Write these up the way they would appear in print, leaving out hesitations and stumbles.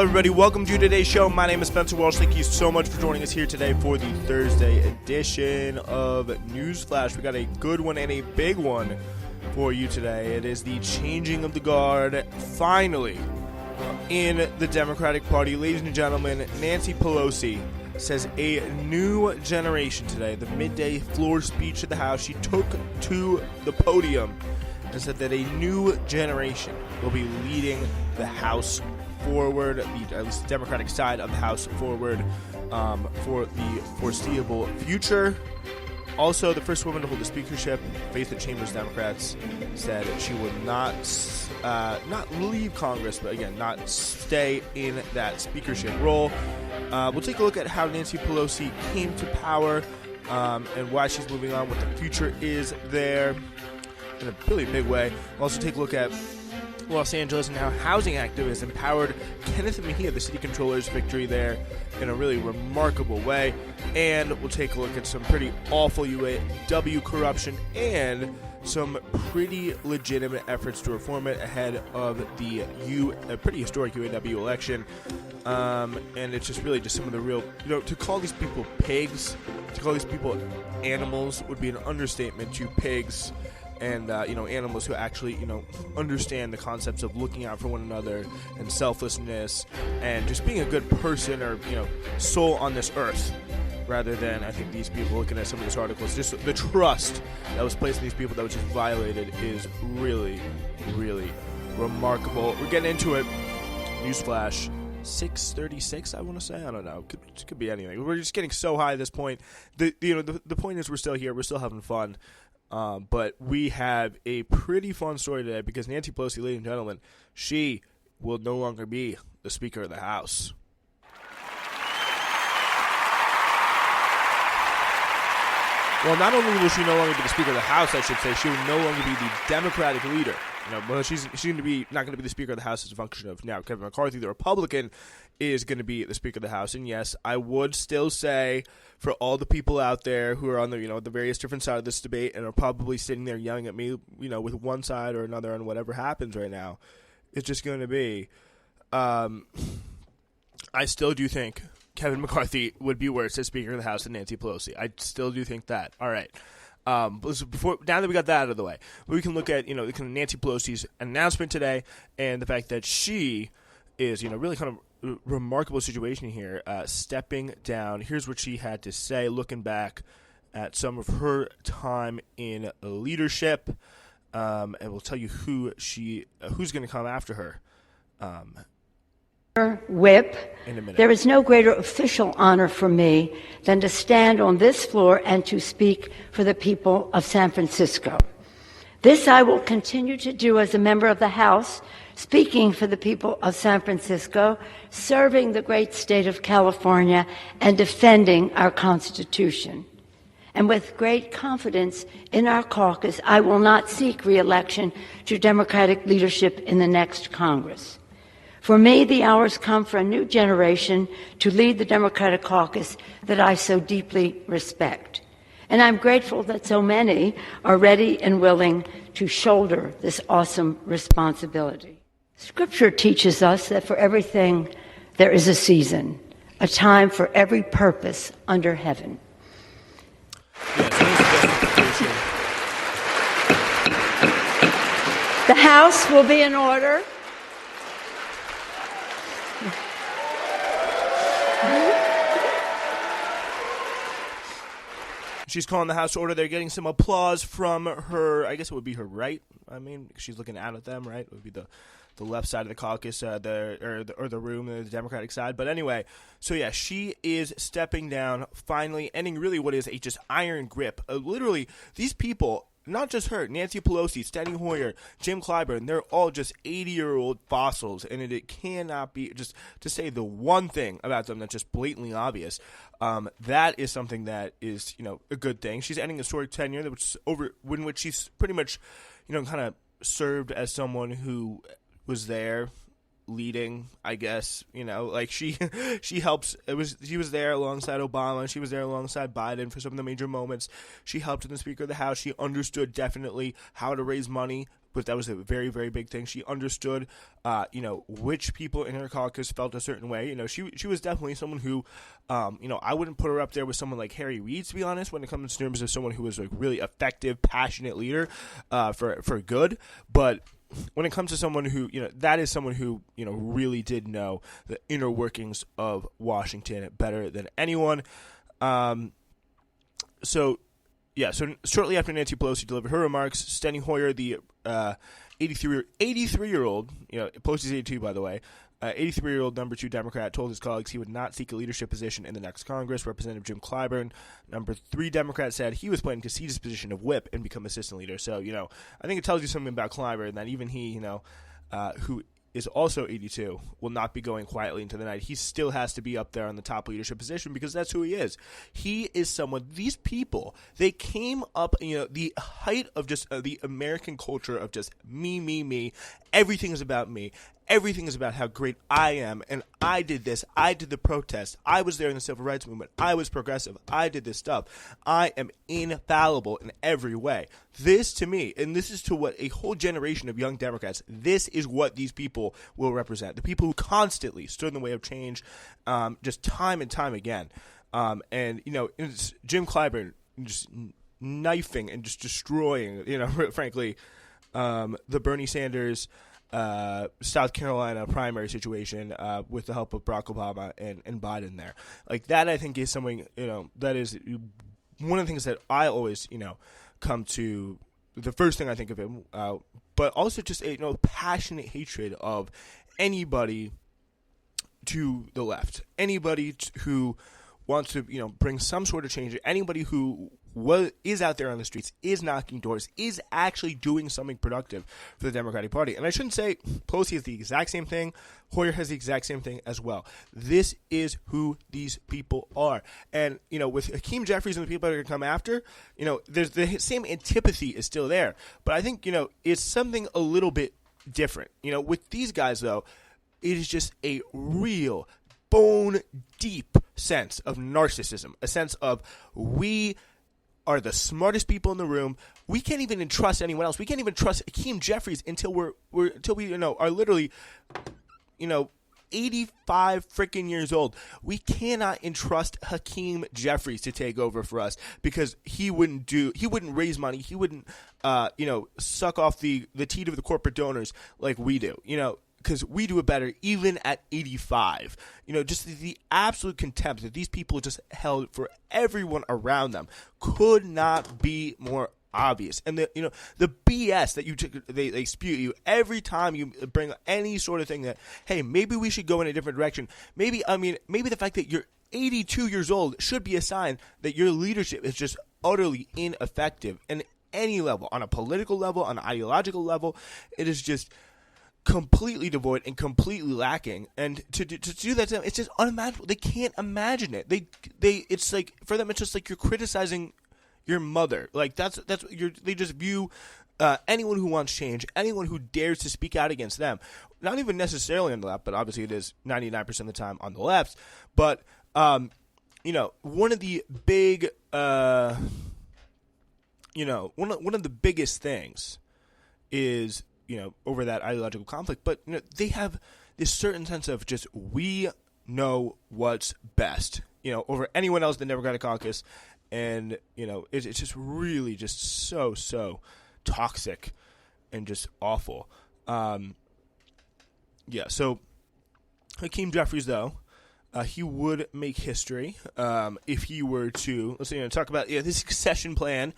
Hello, everybody. Welcome to today's show. My name is Spencer Walsh. Thank you so much for joining us here today for the Thursday edition of Newsflash. We got a good one and a big one for you today. It is the changing of the guard, finally, in the Democratic Party. Ladies and gentlemen, Nancy Pelosi says a new generation today. The midday floor speech at the House, she took to the podium and said that a new generation will be leading the House forward, at least the Democratic side of the House forward, for the foreseeable future. Also, the first woman to hold the speakership, Faith Chambers Democrats, said she would not leave Congress, but again, not stay in that speakership role. We'll take a look at how Nancy Pelosi came to power and why she's moving on, what the future is there in a really big way. We'll also take a look at Los Angeles and how housing activists empowered Kenneth Mejia, the city controller's victory there, in a really remarkable way. And we'll take a look at some pretty awful UAW corruption and some pretty legitimate efforts to reform it ahead of the pretty historic UAW election. And it's just really just some of the real, to call these people pigs, to call these people animals would be an understatement. To pigs and, animals who actually, understand the concepts of looking out for one another and selflessness and just being a good person or, soul on this earth, rather than, I think, these people looking at some of these articles. Just the trust that was placed in these people that was just violated is really, really remarkable. We're getting into it. Newsflash. 6:36, I want to say. I don't know. It could be anything. We're just getting so high at this point. The point is we're still here. We're still having fun. But we have a pretty fun story today because Nancy Pelosi, ladies and gentlemen, she will no longer be the Speaker of the House. Well, not only will she no longer be the Speaker of the House, I should say, she will no longer be the Democratic leader. She's going to be not going to be the Speaker of the House as a function of now Kevin McCarthy, the Republican, is going to be the Speaker of the House. And yes, I would still say, for all the people out there who are on the the various different sides of this debate and are probably sitting there yelling at me, with one side or another on whatever happens right now, it's just going to be. I still do think Kevin McCarthy would be worse as Speaker of the House than Nancy Pelosi. I still do think that. All right. Now that we got that out of the way, we can look at Nancy Pelosi's announcement today and the fact that she is really kind of a remarkable situation here, stepping down. Here's what she had to say, looking back at some of her time in leadership, and we'll tell you who's going to come after her. Whip, there is no greater official honor for me than to stand on this floor and to speak for the people of San Francisco. This I will continue to do as a member of the House, speaking for the people of San Francisco, serving the great state of California, and defending our Constitution. And with great confidence in our caucus, I will not seek re-election to Democratic leadership in the next Congress. For me, the hour's come for a new generation to lead the Democratic caucus that I so deeply respect. And I'm grateful that so many are ready and willing to shoulder this awesome responsibility. Scripture teaches us that for everything there is a season, a time for every purpose under heaven. The House will be in order. She's calling the House to order. They're getting some applause from her. I guess it would be her right. I mean, she's looking out at them, right? It would be the left side of the caucus, the room, the Democratic side. But anyway, so yeah, she is stepping down, finally ending really what is a just iron grip. Literally, these people. Not just her, Nancy Pelosi, Steny Hoyer, Jim Clyburn, they're all just 80-year-old fossils, and it cannot be, just to say the one thing about them that's just blatantly obvious, that is something that is, a good thing. She's ending a historic tenure in which she's pretty much, kind of served as someone who was there leading, I guess, she helps. She was there alongside Obama. She was there alongside Biden for some of the major moments. She helped in the Speaker of the House. She understood definitely how to raise money that was a very, very big thing. She understood, which people in her caucus felt a certain way. She was definitely someone who, I wouldn't put her up there with someone like Harry Reid, to be honest, when it comes to terms of someone who was like really effective, passionate leader for good. But when it comes to someone who, that is someone who, really did know the inner workings of Washington better than anyone. So shortly after Nancy Pelosi delivered her remarks, Steny Hoyer, the 83-year-old, Pelosi's 82, by the way, 83-year-old number 2 Democrat, told his colleagues he would not seek a leadership position in the next Congress. Representative Jim Clyburn, number 3 Democrat, said he was planning to cede his position of whip and become assistant leader. So, I think it tells you something about Clyburn that even he, who is also 82, will not be going quietly into the night. He still has to be up there on the top leadership position because that's who he is. He is someone, these people, they came up, the height of just the American culture of just me. Everything is about me. Everything is about how great I am, and I did this. I did the protest. I was there in the civil rights movement. I was progressive. I did this stuff. I am infallible in every way. This, to me, and this is to what a whole generation of young Democrats, this is what these people will represent. The people who constantly stood in the way of change, just time and time again. It's Jim Clyburn just knifing and just destroying, frankly, the Bernie Sanders South Carolina primary situation with the help of Barack Obama and Biden there. Like that, I think is something, that is one of the things that I always, come to, the first thing I think of him, but also just a passionate hatred of anybody to the left, anybody who wants to, bring some sort of change, anybody who is out there on the streets, is knocking doors, is actually doing something productive for the Democratic Party. And I shouldn't say Pelosi has the exact same thing. Hoyer has the exact same thing as well. This is who these people are. And, with Hakeem Jeffries and the people that are going to come after, there's the same antipathy is still there. But I think, it's something a little bit different. With these guys, though, it is just a real bone-deep sense of narcissism, a sense of we are the smartest people in the room. We can't even entrust anyone else. We can't even trust Hakeem Jeffries until we are literally, 85 freaking years old. We cannot entrust Hakeem Jeffries to take over for us because he wouldn't raise money. He wouldn't, suck off the teat of the corporate donors like we do, because we do it better even at 85. Just the absolute contempt that these people just held for everyone around them could not be more obvious. And the BS that they spew at you every time you bring any sort of thing that, hey, maybe we should go in a different direction. Maybe the fact that you're 82 years old should be a sign that your leadership is just utterly ineffective in any level, on a political level, on an ideological level. It is just completely devoid and completely lacking, and to do that to them, it's just unimaginable. They can't imagine it. It's like, for them, it's just like you're criticizing your mother. Like they just view anyone who wants change, anyone who dares to speak out against them, not even necessarily on the left, but obviously it is 99% of the time on the left. But one of the big one of the biggest things is over that ideological conflict, but they have this certain sense of just, we know what's best, over anyone else in the Democratic caucus, and it's just really just so toxic and just awful. So Hakeem Jeffries, though, he would make history if he were to, talk about the succession plan.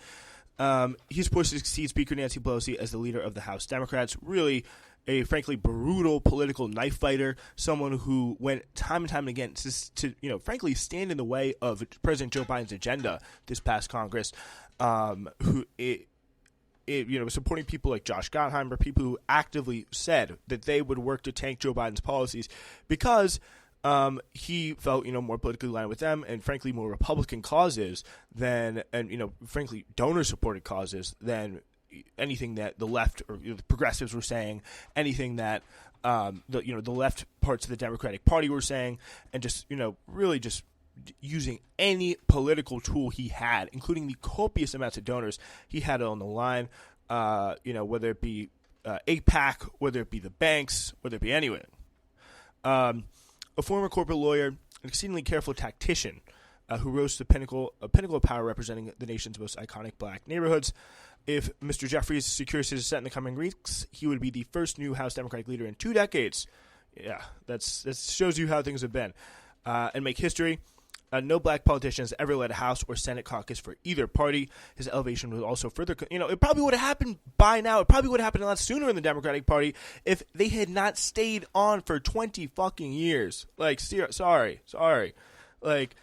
He's supposed to succeed Speaker Nancy Pelosi as the leader of the House Democrats. Really a frankly brutal political knife fighter, someone who went time and time again to frankly stand in the way of President Joe Biden's agenda this past Congress, who supporting people like Josh Gottheimer, people who actively said that they would work to tank Joe Biden's policies because he felt, more politically aligned with them and, frankly, more Republican causes frankly, donor-supported causes than anything that the left or the progressives were saying, anything that the left parts of the Democratic Party were saying, and just, really just using any political tool he had, including the copious amounts of donors he had on the line, whether it be AIPAC, whether it be the banks, whether it be anyone. A former corporate lawyer, an exceedingly careful tactician who rose to the pinnacle of power representing the nation's most iconic black neighborhoods. If Mr. Jeffries secures his ascent in the coming weeks, he would be the first new House Democratic leader in 2 decades. Yeah, that shows you how things have been. And make history. No black politician has ever led a House or Senate caucus for either party. His elevation was also further, it probably would have happened by now. It probably would have happened a lot sooner in the Democratic Party if they had not stayed on for 20 fucking years. Like, sorry. Like,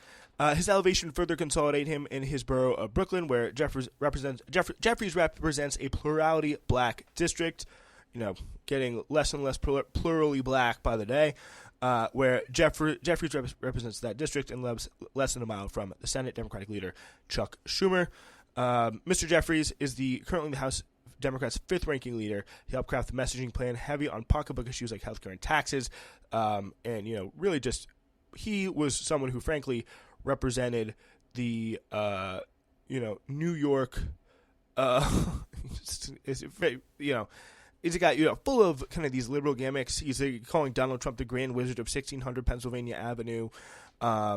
his elevation further consolidated him in his borough of Brooklyn, where Jeffries represents a plurality black district, getting less and less plurally black by the day. Where Jeffries represents that district and lives less than a mile from the Senate Democratic leader Chuck Schumer. Mr. Jeffries is currently the House Democrats' 5th-ranking leader. He helped craft the messaging plan heavy on pocketbook issues like healthcare and taxes, and really just he was someone who frankly represented the New York. He's a guy, full of kind of these liberal gimmicks. He's calling Donald Trump the Grand Wizard of 1600 Pennsylvania Avenue.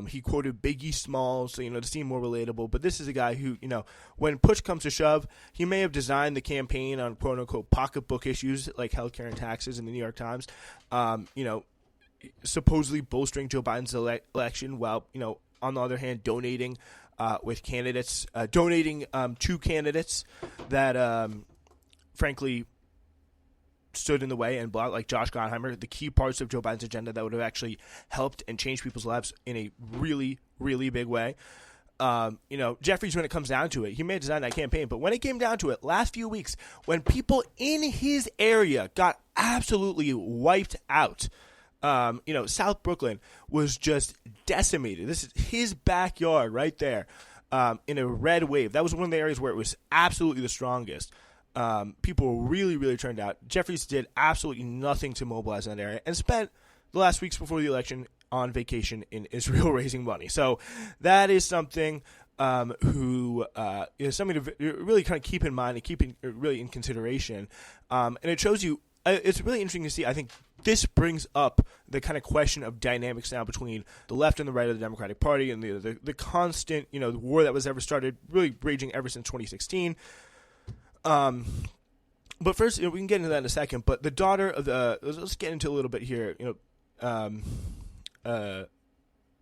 He quoted Biggie Smalls, to seem more relatable. But this is a guy who, when push comes to shove, he may have designed the campaign on quote-unquote pocketbook issues like healthcare and taxes in the New York Times, supposedly bolstering Joe Biden's election while, on the other hand, donating with candidates, to candidates that, frankly, stood in the way and blocked, like Josh Gottheimer, the key parts of Joe Biden's agenda that would have actually helped and changed people's lives in a really, really big way. Jeffries, when it comes down to it, he may have designed that campaign, but when it came down to it, last few weeks, when people in his area got absolutely wiped out, South Brooklyn was just decimated. This is his backyard right there, in a red wave. That was one of the areas where it was absolutely the strongest. People were really, really turned out. Jeffries did absolutely nothing to mobilize that area and spent the last weeks before the election on vacation in Israel raising money. So that is something who is something to really kind of keep in mind and keep really in consideration. And it shows you, it's really interesting to see. I think this brings up the kind of question of dynamics now between the left and the right of the Democratic Party and the constant, the war that was ever started, really raging ever since 2016. But first, we can get into that in a second. But the daughter of let's get into a little bit here.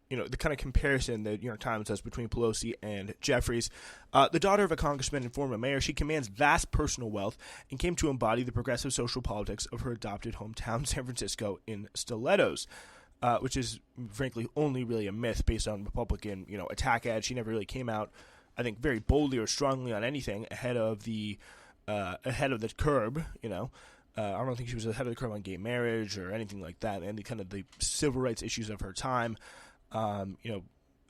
The kind of comparison the New York Times does between Pelosi and Jeffries. The daughter of a congressman and former mayor, she commands vast personal wealth and came to embody the progressive social politics of her adopted hometown, San Francisco, in stilettos, which is frankly only really a myth based on Republican, attack ads. She never really came out, I think, very boldly or strongly on anything ahead of the curb. I don't think she was ahead of the curb on gay marriage or anything like that, and the kind of the civil rights issues of her time.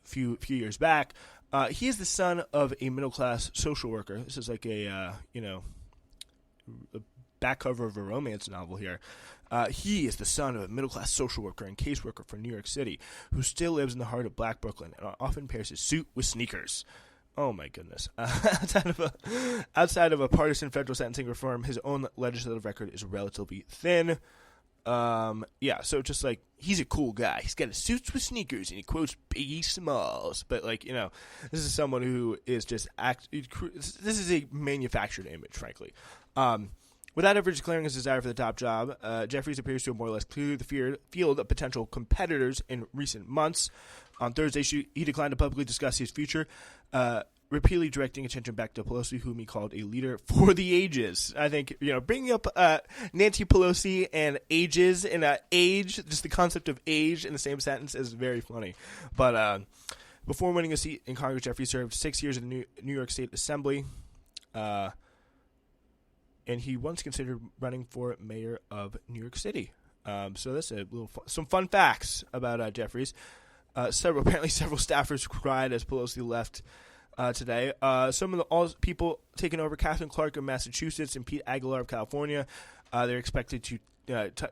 Few years back, he is the son of a middle class social worker. This is like a back cover of a romance novel here. He is the son of a middle class social worker and caseworker for New York City, who still lives in the heart of Black Brooklyn and often pairs his suit with sneakers. Oh my goodness! Outside of a partisan federal sentencing reform, his own legislative record is relatively thin. So just like, he's a cool guy. He's got his suits with sneakers and he quotes Biggie Smalls. But this is someone who is just this is a manufactured image, frankly. Without ever declaring his desire for the top job, Jeffries appears to have more or less cleared the field of potential competitors in recent months. On Thursday, he declined to publicly discuss his future, repeatedly directing attention back to Pelosi, whom he called a leader for the ages. I think, bringing up Nancy Pelosi and ages and age, just the concept of age in the same sentence is very funny. But before winning a seat in Congress, Jeffries served 6 years in the New York State Assembly, and he once considered running for mayor of New York City. So that's some fun facts about Jeffries. Several staffers cried as Pelosi left today. Some of the people taking over: Catherine Clark of Massachusetts and Pete Aguilar of California. They're expected to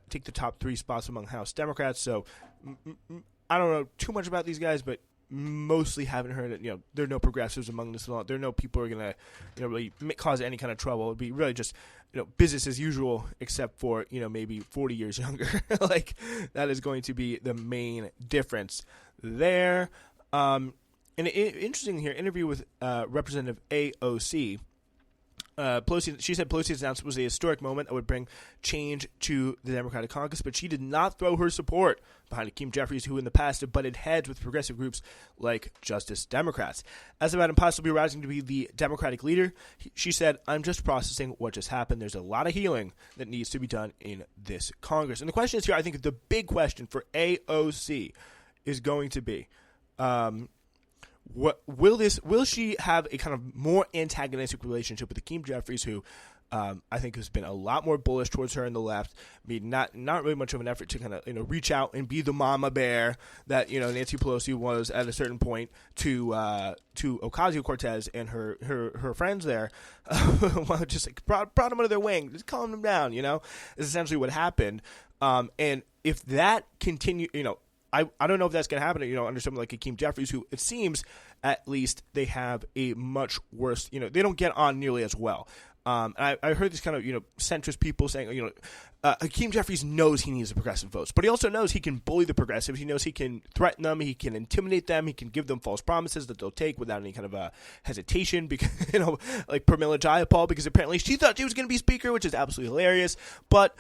take the top 3 spots among House Democrats. So I don't know too much about these guys, but mostly haven't heard it. There are no progressives among this lot. There are no people who are going to, really cause any kind of trouble. It'd be really just, business as usual, except for, maybe 40 years younger. Like, that is going to be the main difference there. And interesting here, interview with Representative AOC. Pelosi, she said Pelosi's announcement was a historic moment that would bring change to the Democratic caucus, but she did not throw her support behind Hakeem Jeffries, who in the past had butted heads with progressive groups like Justice Democrats. As about him possibly rising to be the Democratic leader, she said, "I'm just processing what just happened. There's a lot of healing that needs to be done in this Congress." And the question is here, I think the big question for AOC is going to be, will she have a kind of more antagonistic relationship with Hakeem Jeffries, who I think has been a lot more bullish towards her in the left? I mean, not really much of an effort to kind of reach out and be the mama bear that Nancy Pelosi was at a certain point to Ocasio-Cortez and her friends there. Well, just like brought them under their wing, just calm them down. Is essentially what happened. And if that continue, I don't know if that's going to happen, under someone like Hakeem Jeffries, who it seems at least they have a much worse, they don't get on nearly as well. And I heard this kind of, centrist people saying, Hakeem Jeffries knows he needs the progressive votes, but he also knows he can bully the progressives. He knows he can threaten them. He can intimidate them. He can give them false promises that they'll take without any kind of hesitation, because, like Pramila Jayapal, because apparently she thought she was going to be speaker, which is absolutely hilarious. But,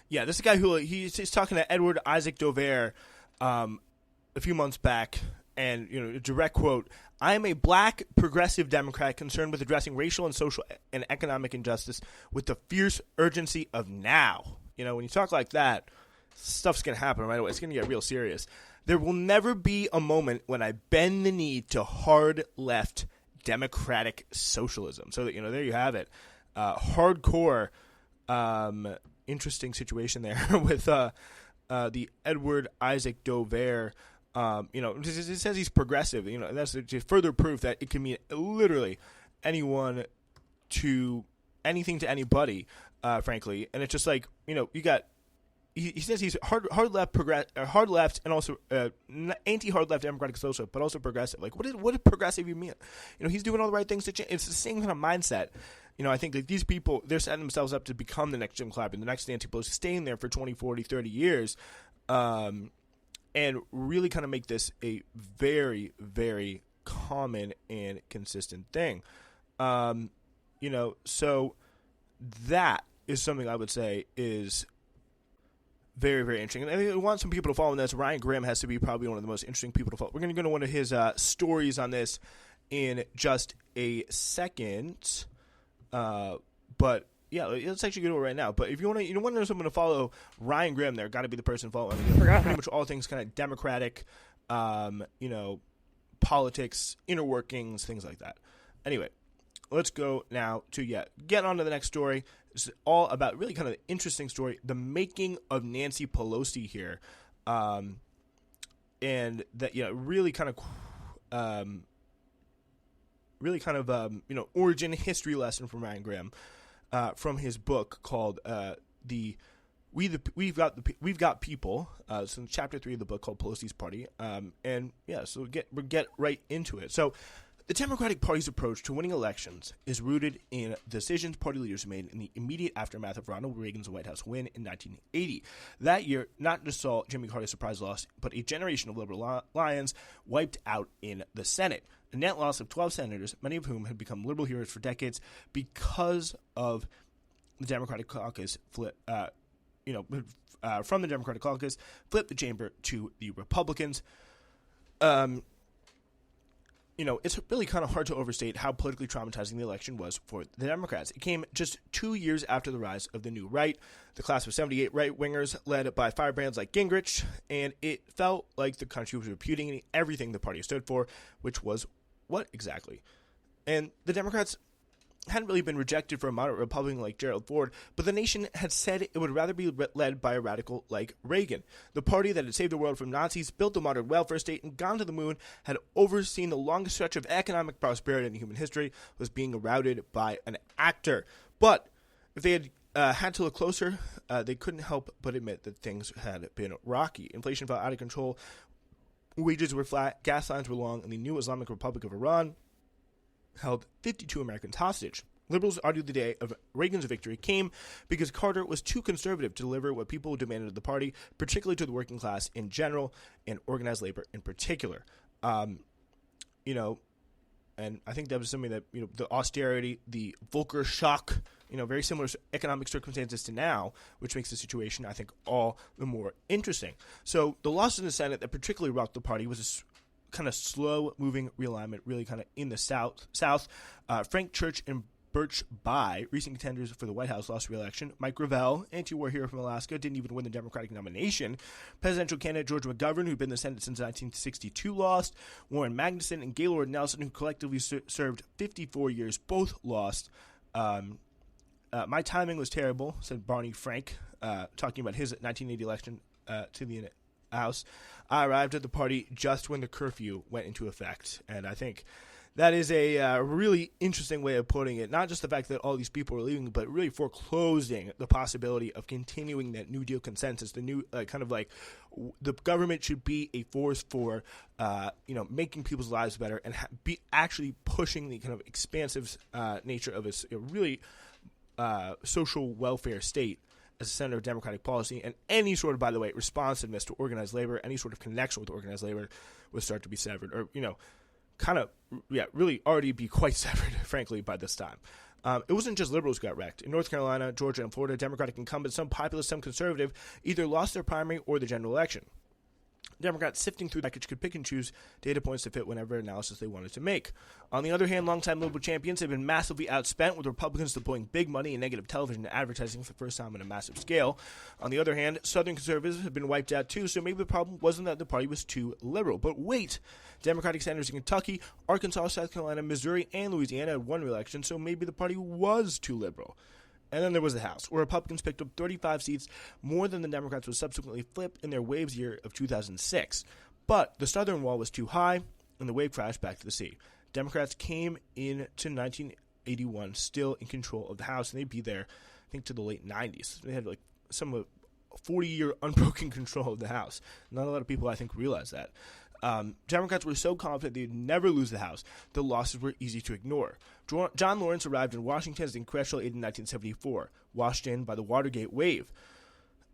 yeah, this is a guy who he's talking to Edward Isaac Dover a few months back, and a direct quote: "I am a black progressive Democrat concerned with addressing racial and social and economic injustice with the fierce urgency of now." When you talk like that, stuff's gonna happen right away. It's gonna get real serious. "There will never be a moment when I bend the knee to hard left democratic socialism." So there you have it, hardcore. Interesting situation there with the Edward Isaac Dover. It says he's progressive. That's just further proof that it can mean literally anyone to anything to anybody, frankly. And it's just like, you got. He says he's hard left, and also anti-hard left democratic socialist, but also progressive. Like, what did progressive even mean? He's doing all the right things to change. It's the same kind of mindset. I think like these people, they're setting themselves up to become the next Jim Clyburn, the next Nancy Pelosi, staying there for 20, 40, 30 years, and really kind of make this a very, very common and consistent thing. So that is something I would say is very, very interesting. And I think we want some people to follow on this. Ryan Grimm has to be probably one of the most interesting people to follow. We're going to go to one of his stories on this in just a second. But yeah, let's actually go to it right now. But if you want to know someone to follow, Ryan Grimm, there got to be the person following. Pretty much all things kind of democratic, politics, inner workings, things like that. Anyway, let's go now to get on to the next story. This is all about really kind of an interesting story, the making of Nancy Pelosi here, and that really kind of origin history lesson from Ryan Grimm, from his book called We've Got People. So in chapter 3 of the book called Pelosi's Party, so we'll get right into it. So the Democratic Party's approach to winning elections is rooted in decisions party leaders made in the immediate aftermath of Ronald Reagan's White House win in 1980. That year, not just saw Jimmy Carter's surprise loss, but a generation of liberal lions wiped out in the Senate. A net loss of 12 senators, many of whom had become liberal heroes for decades because of the Democratic caucus from the Democratic caucus, flipped the chamber to the Republicans. It's really kind of hard to overstate how politically traumatizing the election was for the Democrats. It came just 2 years after the rise of the new right, the class of 78 right-wingers led by firebrands like Gingrich, and it felt like the country was repudiating everything the party stood for, which was what exactly? And the Democrats hadn't really been rejected for a moderate Republican like Gerald Ford, but the nation had said it would rather be led by a radical like Reagan. The party that had saved the world from Nazis, built the modern welfare state, and gone to the moon, had overseen the longest stretch of economic prosperity in human history, was being routed by an actor. But if they had had to look closer, they couldn't help but admit that things had been rocky. Inflation felt out of control, wages were flat, gas lines were long, and the new Islamic Republic of Iran held 52 Americans hostage. Liberals argued the day of Reagan's victory came because Carter was too conservative to deliver what people demanded of the party, particularly to the working class in general and organized labor in particular. And I think that was something that, the austerity, the Volcker shock, very similar economic circumstances to now, which makes the situation, I think, all the more interesting. So the loss in the Senate that particularly rocked the party was a kind of slow-moving realignment, really kind of in the South. Frank Church and Birch Bayh, recent contenders for the White House, lost re-election. Mike Gravel, anti-war hero from Alaska, didn't even win the Democratic nomination. Presidential candidate George McGovern, who'd been in the Senate since 1962, lost. Warren Magnuson and Gaylord Nelson, who collectively served 54 years, both lost. My timing was terrible, said Barney Frank, talking about his 1980 election to the House. I arrived at the party just when the curfew went into effect, and I think that is a really interesting way of putting it. Not just the fact that all these people are leaving, but really foreclosing the possibility of continuing that New Deal consensus. The new the government should be a force for making people's lives better and be actually pushing the kind of expansive nature of its really social welfare state as a center of democratic policy, and any sort of, by the way, responsiveness to organized labor, any sort of connection with organized labor would start to be severed, or really already be quite severed, frankly, by this time. It wasn't just liberals who got wrecked. In North Carolina, Georgia, and Florida, Democratic incumbents, some populist, some conservative, either lost their primary or the general election. Democrats sifting through the package could pick and choose data points to fit whatever analysis they wanted to make. On the other hand, longtime liberal champions have been massively outspent, with Republicans deploying big money in negative television and advertising for the first time on a massive scale. On the other hand, Southern conservatives have been wiped out too, so maybe the problem wasn't that the party was too liberal. But wait, Democratic senators in Kentucky, Arkansas, South Carolina, Missouri, and Louisiana had won re-election, so maybe the party was too liberal. And then there was the House, where Republicans picked up 35 seats, more than the Democrats would subsequently flip in their waves year of 2006. But the Southern wall was too high, and the wave crashed back to the sea. Democrats came into 1981 still in control of the House, and they'd be there, I think, to the late 90s. They had some 40-year unbroken control of the House. Not a lot of people, I think, realize that. Democrats were so confident they'd never lose the House, the losses were easy to ignore. John Lawrence arrived in Washington as a congressional aide in 1974, washed in by the Watergate wave.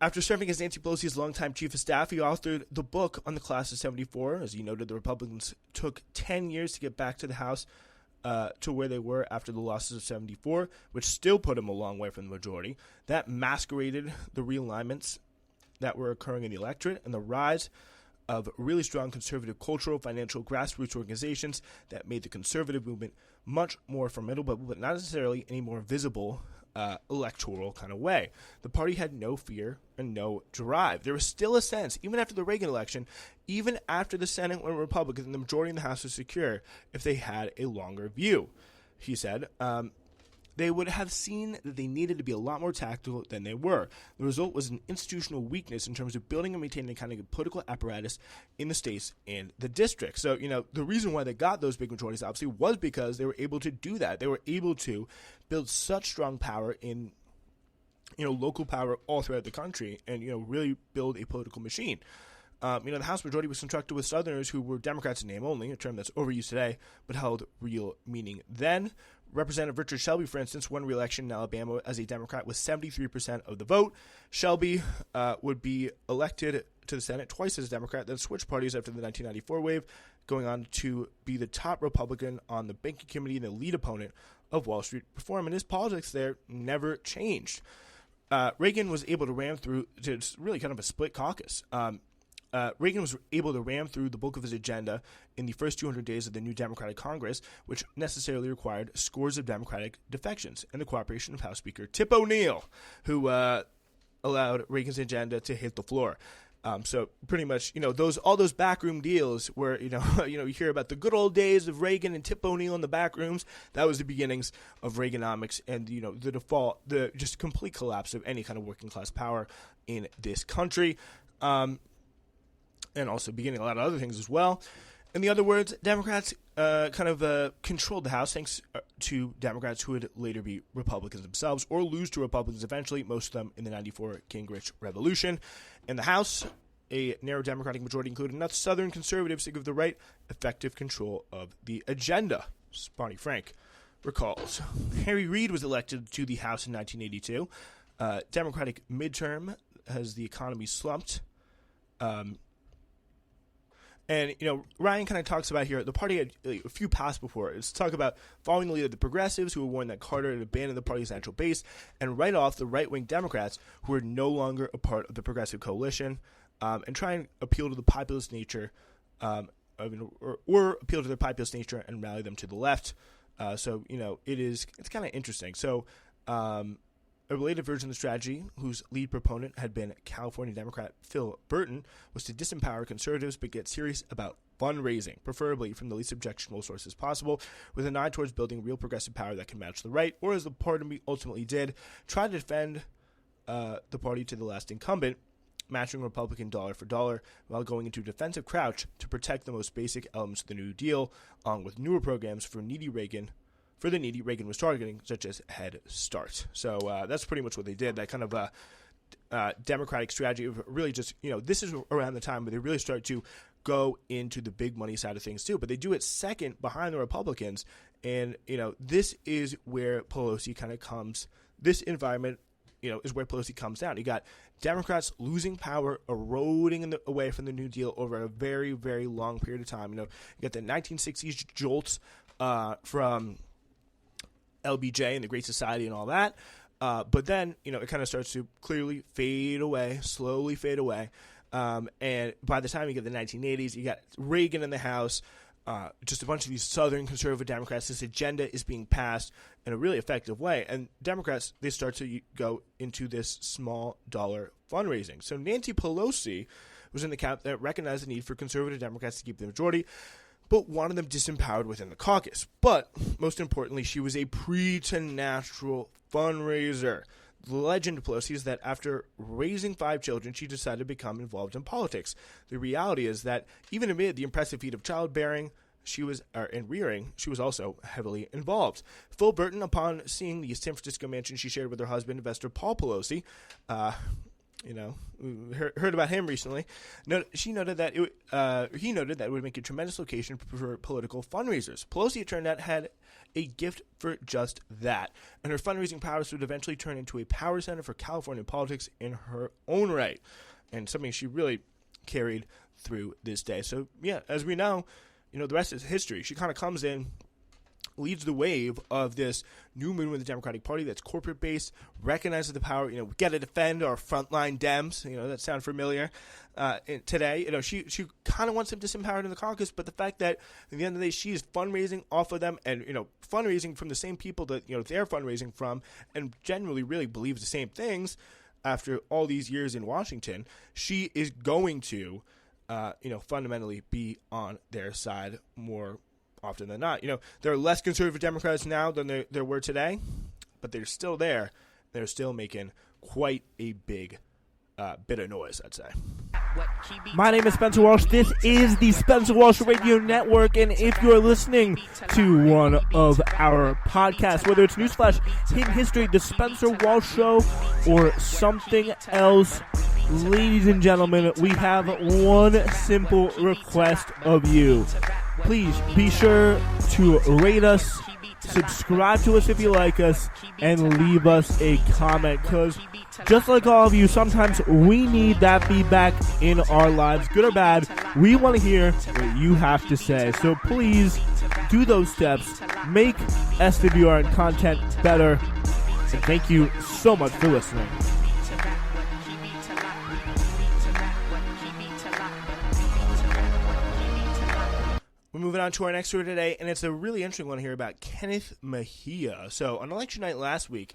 After serving as Nancy Pelosi's longtime chief of staff, he authored the book on the class of 74. As he noted, the Republicans took 10 years to get back to the House to where they were after the losses of 74, which still put him a long way from the majority. That masqueraded the realignments that were occurring in the electorate and the rise of really strong conservative cultural, financial, grassroots organizations that made the conservative movement much more formidable, but not necessarily any more visible electoral kind of way. The party had no fear and no drive. There was still a sense, even after the Reagan election, even after the Senate went Republican and the majority in the House was secure, if they had a longer view. He said, they would have seen that they needed to be a lot more tactical than they were. The result was an institutional weakness in terms of building and maintaining a kind of political apparatus in the states and the districts. So, the reason why they got those big majorities, obviously, was because they were able to do that. They were able to build such strong power in, local power all throughout the country and, really build a political machine. The House majority was constructed with Southerners who were Democrats in name only, a term that's overused today, but held real meaning then. Representative Richard Shelby, for instance, won re-election in Alabama as a Democrat with 73% of the vote. Shelby would be elected to the Senate twice as a Democrat, then switched parties after the 1994 wave, going on to be the top Republican on the Banking Committee and the lead opponent of Wall Street reform. And his politics there never changed. Reagan was able to ram through to really kind of a split caucus. Reagan was able to ram through the bulk of his agenda in the first 200 days of the new Democratic Congress, which necessarily required scores of Democratic defections and the cooperation of House Speaker Tip O'Neill, who allowed Reagan's agenda to hit the floor. So pretty much, all those backroom deals where, you hear about the good old days of Reagan and Tip O'Neill in the back rooms. That was the beginnings of Reaganomics and, the just complete collapse of any kind of working class power in this country. And also beginning a lot of other things as well. In the other words, Democrats controlled the House thanks to Democrats who would later be Republicans themselves or lose to Republicans eventually, most of them in the 94 Gingrich Revolution. In the House, a narrow Democratic majority included enough Southern conservatives to give the right effective control of the agenda. Bonnie Frank recalls. Harry Reid was elected to the House in 1982. Democratic midterm as the economy slumped. And, Ryan kind of talks about here, the party had a few paths before it. It's talk about following the lead of the progressives, who were warned that Carter had abandoned the party's natural base, and write off the right-wing Democrats, who were no longer a part of the progressive coalition, and try and appeal to the populist nature, or appeal to their populist nature and rally them to the left. It's kind of interesting. So, a related version of the strategy, whose lead proponent had been California Democrat Phil Burton, was to disempower conservatives but get serious about fundraising, preferably from the least objectionable sources possible, with an eye towards building real progressive power that can match the right, or as the party ultimately did, try to defend the party to the last incumbent, matching Republican dollar for dollar, while going into defensive crouch to protect the most basic elements of the New Deal, along with newer programs for the needy Reagan was targeting, such as Head Start. So that's pretty much what they did. That kind of Democratic strategy of really just, this is around the time where they really start to go into the big money side of things too. But they do it second behind the Republicans. And, this is where Pelosi kind of comes. This environment, is where Pelosi comes down. You got Democrats losing power, eroding away from the New Deal over a very, very long period of time. You got the 1960s jolts from LBJ and the Great Society and all that. But then, it kind of starts to clearly slowly fade away. And by the time you get the 1980s, you got Reagan in the House, just a bunch of these Southern conservative Democrats. This agenda is being passed in a really effective way. And Democrats, they start to go into this small dollar fundraising. So Nancy Pelosi was in the camp that recognized the need for conservative Democrats to keep the majority, but wanted them disempowered within the caucus. But, most importantly, she was a preternatural fundraiser. The legend of Pelosi is that after raising 5 children, she decided to become involved in politics. The reality is that even amid the impressive feat of childbearing and rearing, she was also heavily involved. Phil Burton, upon seeing the San Francisco mansion she shared with her husband, investor Paul Pelosi, heard about him recently. He noted that it would make a tremendous location for political fundraisers. Pelosi, it turned out, had a gift for just that, and her fundraising powers would eventually turn into a power center for California politics in her own right, and something she really carried through this day. So, yeah, as we know, the rest is history. She kind of comes in, leads the wave of this new movement in the Democratic Party that's corporate-based, recognizes the power. We got to defend our frontline Dems. That sound familiar today. She kind of wants them disempowered in the caucus, but the fact that at the end of the day, she is fundraising off of them and, fundraising from the same people that, they're fundraising from and generally really believes the same things after all these years in Washington, she is going to, fundamentally be on their side more often than not. There are less conservative Democrats now than there were today, but they're still there. They're still making quite a big bit of noise, I'd say. My name is Spencer Walsh. This is the Spencer Walsh Radio Network, and if you're listening to one of our podcasts, whether it's Newsflash, Hidden History, The Spencer Walsh Show, or something else, ladies and gentlemen, we have one simple request of you. Please be sure to rate us, subscribe to us if you like us, and leave us a comment, because just like all of you, sometimes we need that feedback in our lives, good or bad. We want to hear what you have to say. So please do those steps, make SWR and content better, and thank you so much for listening. We're moving on to our next story today, and it's a really interesting one here about Kenneth Mejia. So, on election night last week,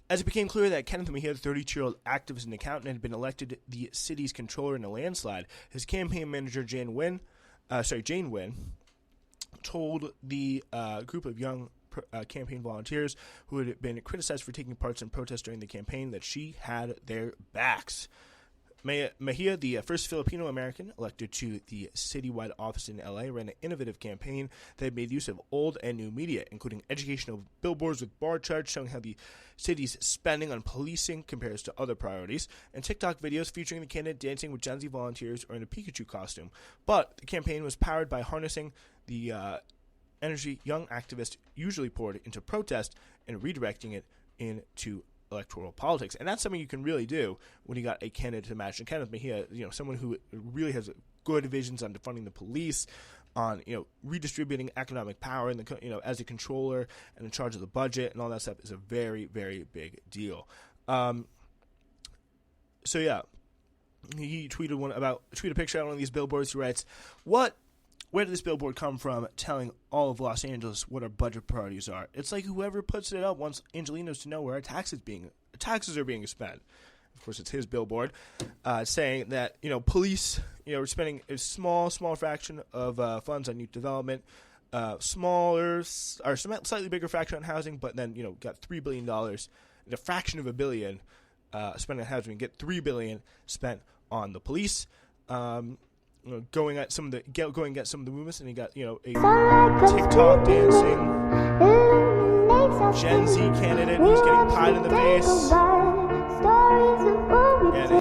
as it became clear that Kenneth Mejia, the 32-year-old activist and accountant, had been elected the city's controller in a landslide, his campaign manager, Jane Wynn, told the group of young campaign volunteers who had been criticized for taking part in protests during the campaign that she had their backs. Mejia, the first Filipino-American elected to the citywide office in L.A., ran an innovative campaign that made use of old and new media, including educational billboards with bar charts showing how the city's spending on policing compares to other priorities, and TikTok videos featuring the candidate dancing with Gen Z volunteers or in a Pikachu costume. But the campaign was powered by harnessing the energy young activists usually poured into protest and redirecting it into electoral politics. And that's something you can really do when you got a candidate to match. And Kenneth Mejia, someone who really has good visions on defunding the police, on redistributing economic power, and as a controller and in charge of the budget and all that stuff, is a very, very big deal. So yeah, he tweeted a picture out on one of these billboards. He writes, where did this billboard come from telling all of Los Angeles what our budget priorities are? It's like whoever puts it up wants Angelenos to know where our taxes are being spent. Of course, it's his billboard saying that, police, are spending a small fraction of funds on youth development, slightly bigger fraction on housing, but then, got $3 billion, and a fraction of a billion spent on housing, get $3 billion spent on the police. Going at some of the movements, and he got a TikTok dancing Gen Z candidate who's getting pied in the face,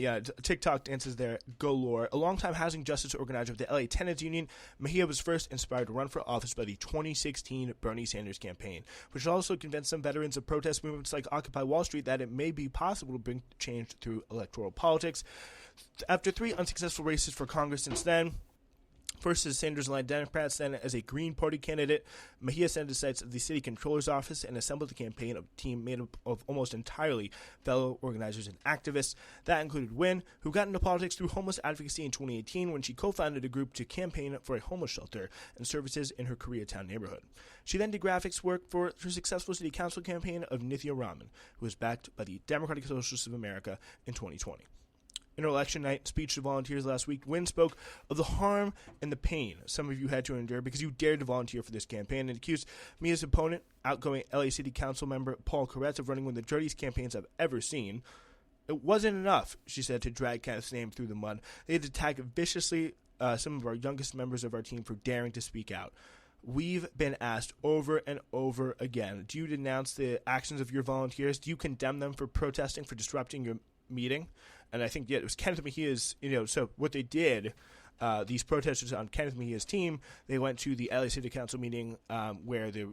and TikTok dances there galore. A longtime housing justice organizer of the LA Tenants Union, Mejia was first inspired to run for office by the 2016 Bernie Sanders campaign, which also convinced some veterans of protest movements like Occupy Wall Street that it may be possible to bring change through electoral politics. After 3 unsuccessful races for Congress since then, first as Sanders-aligned Democrats, then as a Green Party candidate, Mejia sent his sights of the city controller's office and assembled a campaign of a team made up of almost entirely fellow organizers and activists. That included Wynn, who got into politics through homeless advocacy in 2018 when she co-founded a group to campaign for a homeless shelter and services in her Koreatown neighborhood. She then did graphics work for her successful city council campaign of Nithya Raman, who was backed by the Democratic Socialists of America in 2020. In her election night speech to volunteers last week, Wynn spoke of the harm and the pain some of you had to endure because you dared to volunteer for this campaign, and accused Mejia's opponent, outgoing LA City Council member Paul Koretz, of running one of the dirtiest campaigns I've ever seen. It wasn't enough, she said, to drag Kenneth's name through the mud. They had to attack viciously some of our youngest members of our team for daring to speak out. We've been asked over and over again, do you denounce the actions of your volunteers? Do you condemn them for protesting, for disrupting your meeting? And I think, it was Kenneth Mejia's, so what they did, these protesters on Kenneth Mejia's team, they went to the LA City Council meeting where they,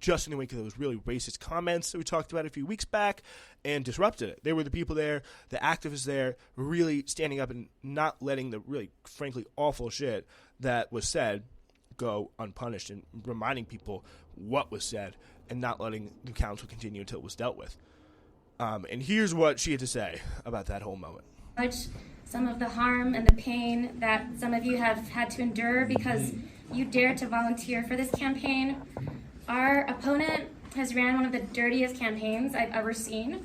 just in the wake of those really racist comments that we talked about a few weeks back, and disrupted it. They were the people there, the activists there, really standing up and not letting the really, frankly, awful shit that was said go unpunished, and reminding people what was said and not letting the council continue until it was dealt with. And here's what she had to say about that whole moment. Some of the harm and the pain that some of you have had to endure because you dared to volunteer for this campaign. Our opponent has ran one of the dirtiest campaigns I've ever seen.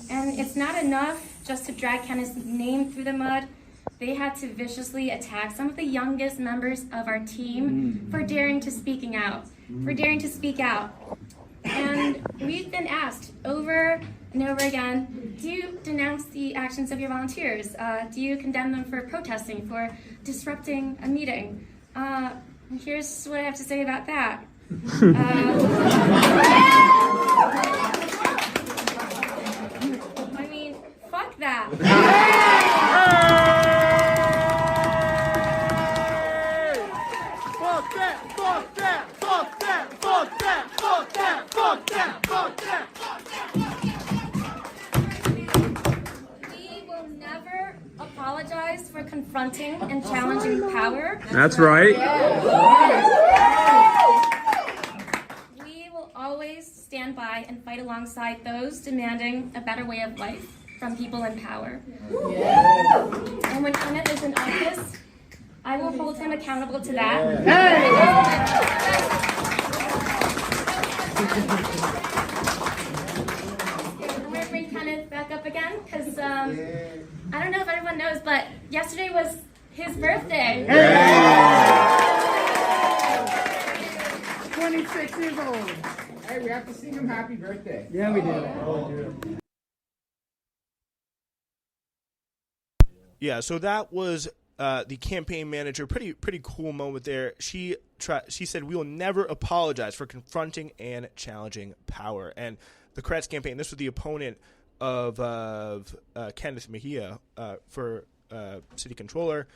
And it's not enough just to drag Kenneth's name through the mud. They had to viciously attack some of the youngest members of our team for daring to speak out. And we've been asked over and over again, do you denounce the actions of your volunteers? Do you condemn them for protesting, for disrupting a meeting? Here's what I have to say about that. I mean, fuck that. We will never apologize for confronting and challenging power. That's right. We will always stand by and fight alongside those demanding a better way of life from people in power. And when Kenneth is in office, I will hold him accountable to that. I'm going to bring Kenneth back up again because I don't know if everyone knows, but yesterday was his birthday. 26 years old. Hey, we have to sing him happy birthday. Yeah, we do. Yeah, so that was the campaign manager. Pretty cool moment there. She said, "We will never apologize for confronting and challenging power." And the Kretz campaign, this was the opponent of Kenneth Mejia for city controller.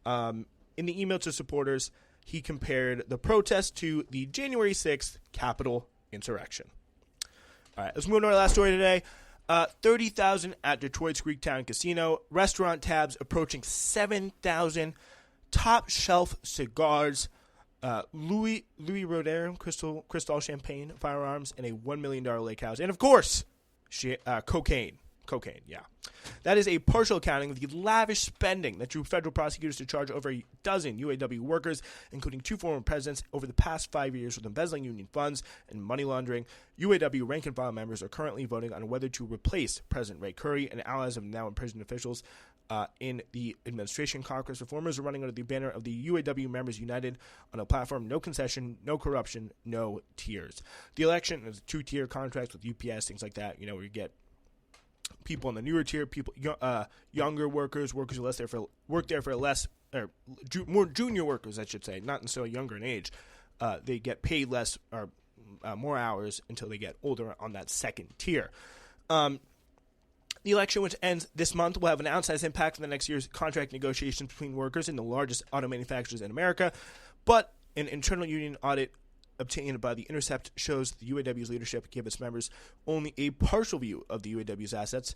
In the email to supporters, he compared the protest to the January 6th Capitol insurrection. All right, let's move on to our last story today. 30,000 at Detroit's Greektown Casino. Restaurant tabs approaching 7,000. Top shelf cigars. Louis Roederer Cristal Champagne firearms and a $1 million lake house. And of course, cocaine. Cocaine, yeah. That is a partial accounting of the lavish spending that drew federal prosecutors to charge over a dozen UAW workers, including 2 former presidents, over the past 5 years with embezzling union funds and money laundering. UAW rank-and-file members are currently voting on whether to replace President Ray Curry and allies of now imprisoned officials in the administration. Congress reformers are running under the banner of the UAW Members United on a platform: no concession, no corruption, no tiers. The election is 2-tier contracts with UPS, things like that, where you get people in the newer tier, younger workers who work there for less, or more junior workers, I should say, not necessarily younger in age. They get paid less or more hours until they get older on that second tier. The election, which ends this month, will have an outsized impact on the next year's contract negotiations between workers in the largest auto manufacturers in America. But an internal union audit obtained by The Intercept shows the UAW's leadership gave its members only a partial view of the UAW's assets,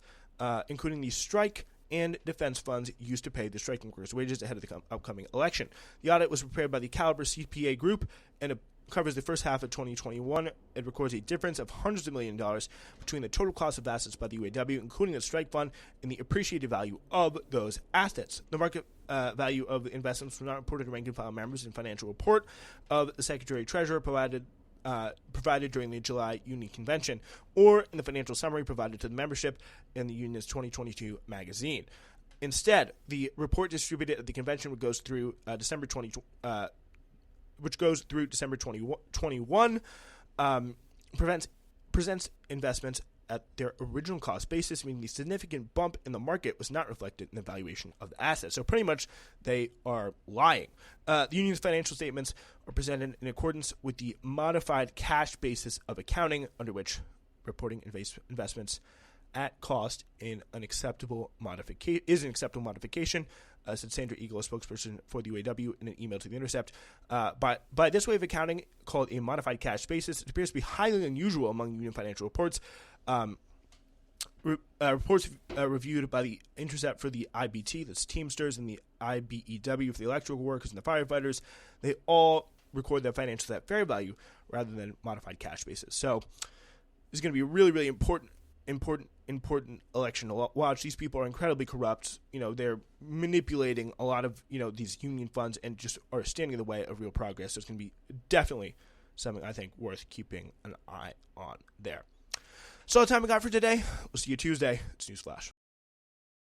including the strike and defense funds used to pay the striking workers' wages ahead of the upcoming election. The audit was prepared by the Caliber CPA Group, and it covers the first half of 2021. It records a difference of hundreds of millions of dollars between the total cost of assets by the UAW, including the strike fund, and the appreciated value of those assets. The market value of the investments was not reported to rank-and-file members in financial report of the Secretary-Treasurer provided during the July union convention, or in the financial summary provided to the membership in the union's 2022 magazine. Instead, the report distributed at the convention, which goes through December 2021, presents investments at their original cost basis, meaning the significant bump in the market was not reflected in the valuation of the assets. So pretty much they are lying. The union's financial statements are presented in accordance with the modified cash basis of accounting, under which reporting investments at cost is an acceptable modification, said Sandra Eagle, a spokesperson for the UAW, in an email to The Intercept. By this way of accounting, called a modified cash basis, it appears to be highly unusual among union financial reports. Reports reviewed by The Intercept for the IBT, that's Teamsters, and the IBEW for the electrical workers and the firefighters, they all record their financials at fair value rather than modified cash basis. So this is going to be a really, really important election to watch. These people are incredibly corrupt. They're manipulating a lot of, these union funds and just are standing in the way of real progress. So it's going to be definitely something I think worth keeping an eye on there. So all the time we got for today. We'll see you Tuesday. It's Newsflash.